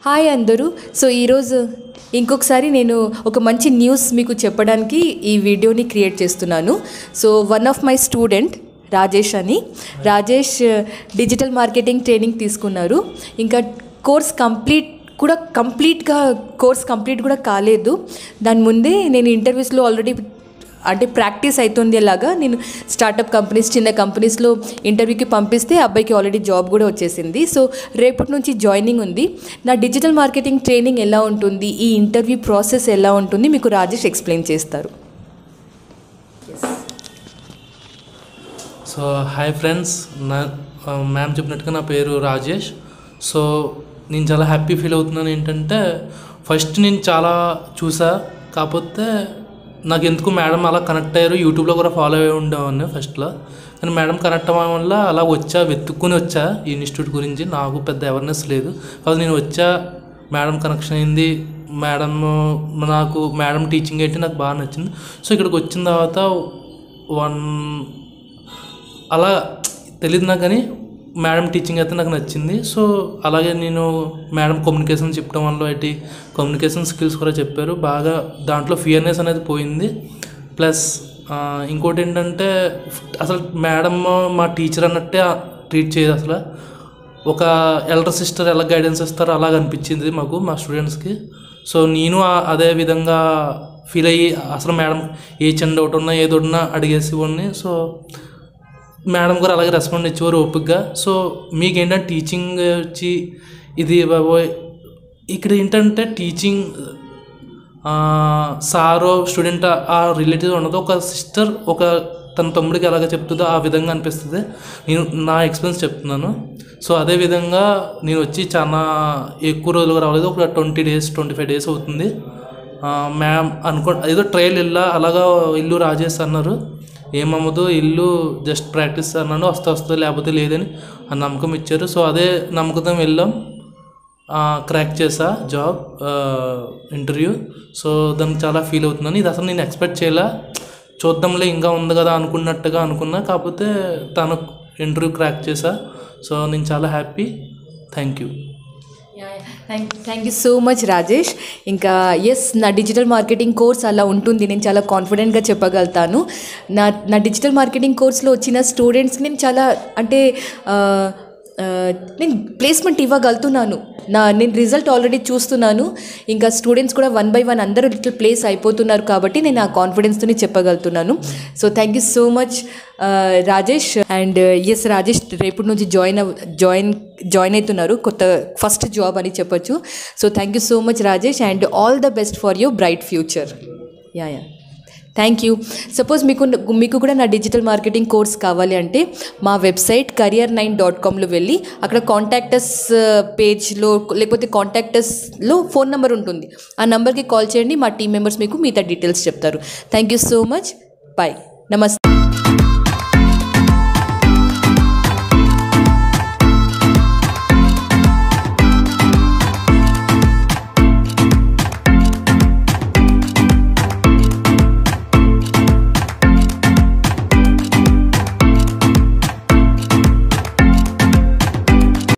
Hi అందరూ. So ఈరోజు ఇంకొకసారి నేను ఒక మంచి న్యూస్ మీకు చెప్పడానికి ఈ వీడియోని క్రియేట్ చేస్తున్నాను. So one of my student Rajesh digital marketing training తీసుకున్నారు. ఇంకా కోర్స్ కంప్లీట్ కూడా కాలేదు. దాని ముందే నేను ఇంటర్వ్యూస్లో ఆల్రెడీ అంటే ప్రాక్టీస్ అవుతుంది. అలాగా నేను స్టార్టప్ కంపెనీస్, చిన్న కంపెనీస్లో ఇంటర్వ్యూకి పంపిస్తే అబ్బాయికి ఆల్రెడీ జాబ్ కూడా వచ్చేసింది. సో రేపటి నుంచి జాయినింగ్ ఉంది. నా డిజిటల్ మార్కెటింగ్ ట్రైనింగ్ ఎలా ఉంటుంది, ఈ ఇంటర్వ్యూ ప్రాసెస్ ఎలా ఉంటుంది మీకు రాజేష్ ఎక్స్ప్లెయిన్ చేస్తారు. సో హాయ్ ఫ్రెండ్స్, మ్యామ్ చెప్పినట్టుగా నా పేరు రాజేష్. సో నేను చాలా హ్యాపీ ఫీల్ అవుతున్నాను. ఏంటంటే ఫస్ట్ నేను చాలా చూసా, కాకపోతే నాకు ఎందుకు మేడం అలా కనెక్ట్ అయ్యారు. యూట్యూబ్లో కూడా ఫాలో అయ్యి ఉండేవాడిని ఫస్ట్లో, కానీ మేడం కనెక్ట్ అవ్వడం వల్ల అలా వెతుక్కుని వచ్చా ఈ ఇన్స్టిట్యూట్ గురించి. నాకు పెద్ద అవేర్నెస్ లేదు, కాబట్టి నేను వచ్చా, మేడం కనెక్షన్ అయింది. మేడం టీచింగ్ అయితే నాకు బాగా నచ్చింది. సో ఇక్కడికి వచ్చిన తర్వాత అలా తెలియదు నాకు, కానీ మేడం టీచింగ్ అయితే నాకు నచ్చింది. సో అలాగే నేను మేడం కమ్యూనికేషన్ చెప్పడం వల్ల కమ్యూనికేషన్ స్కిల్స్ కూడా చెప్పారు బాగా. దాంట్లో ఫియర్నెస్ అనేది పోయింది. ప్లస్ ఇంకోటి ఏంటంటే అసలు మేడం మా టీచర్ అన్నట్టే ట్రీట్ చేయదు. అసలు ఒక ఎల్డర్ సిస్టర్ ఎలా గైడెన్స్ ఇస్తారో అలాగ అనిపించింది మా స్టూడెంట్స్కి. సో నేను అదే విధంగా ఫీల్ అయ్యి అసలు మేడం ఏ చిన్న డౌట్ ఉన్నా ఏదోన్నా అడిగేసేవాడిని. సో మేడం గారు అలాగే రెస్పాండ్ ఇచ్చేవారు ఓపికగా. సో మీకేంటంటే టీచింగ్ వచ్చి ఇది బాబోయ్, ఇక్కడ ఏంటంటే టీచింగ్ సారో స్టూడెంట్ ఆ రిలేటివ్ ఉండదు. ఒక సిస్టర్ తన తమ్ముడికి ఎలాగ చెప్తుందో ఆ విధంగా అనిపిస్తుంది. నేను నా ఎక్స్పీరియన్స్ చెప్తున్నాను. సో అదేవిధంగా నేను వచ్చి చాలా ఎక్కువ రోజులుగా రాలేదు, ఒక 20 days 25 days అవుతుంది. మ్యామ్ ఏదో ట్రయల్ అలాగా ఇల్లు రాజేష్ అన్నారు. ఏమమ్మదు ఇల్లు జస్ట్ ప్రాక్టీస్ అన్నాను, వస్తుంది లేకపోతే లేదని ఆ నమ్మకం ఇచ్చారు. సో అదే నమ్మకంతో వెళ్ళాం, క్రాక్ చేసా జాబ్ ఇంటర్వ్యూ. సో దానికి చాలా ఫీల్ అవుతున్నాను. ఇది అసలు నేను ఎక్స్పెక్ట్ చేయలే, చూద్దాంలే ఇంకా ఉంది కదా అనుకున్నా. కాకపోతే తను ఇంటర్వ్యూ క్రాక్ చేసా. సో నేను చాలా happy. Thank you. Thank you so much Rajesh. ఇంకా నా డిజిటల్ మార్కెటింగ్ కోర్స్ అలా ఉంటుంది, నేను చాలా కాన్ఫిడెంట్గా చెప్పగలుగుతాను. నా డిజిటల్ మార్కెటింగ్ కోర్స్లో వచ్చిన స్టూడెంట్స్కి నేను చాలా నేను ప్లేస్మెంట్ ఇవ్వగలుగుతున్నాను. నేను రిజల్ట్ ఆల్రెడీ చూస్తున్నాను. ఇంకా స్టూడెంట్స్ కూడా 1 by 1 అందరూ లిటిల్ ప్లేస్ అయిపోతున్నారు, కాబట్టి నేను ఆ కాన్ఫిడెన్స్తోనే చెప్పగలుగుతున్నాను. So thank you so much Rajesh. And Rajesh రేపటి నుంచి జాయిన్ అవుతున్నారు, కొత్త ఫస్ట్ జాబ్ అని చెప్పొచ్చు. So thank you so much Rajesh, and all the best for your bright future. Thank you. Suppose మీకు కూడా నా డిజిటల్ మార్కెటింగ్ కోర్స్ కావాలి అంటే మా వెబ్సైట్ career9.comలో వెళ్ళి అక్కడ కాంటాక్టస్ పేజ్లో లేకపోతే కాంటాక్టస్లో ఫోన్ నెంబర్ ఉంటుంది, ఆ నెంబర్కి కాల్ చేయండి. మా టీం మెంబర్స్ మీకు మిగతా డీటెయిల్స్ చెప్తారు. Thank you so much. Bye. నమస్తే.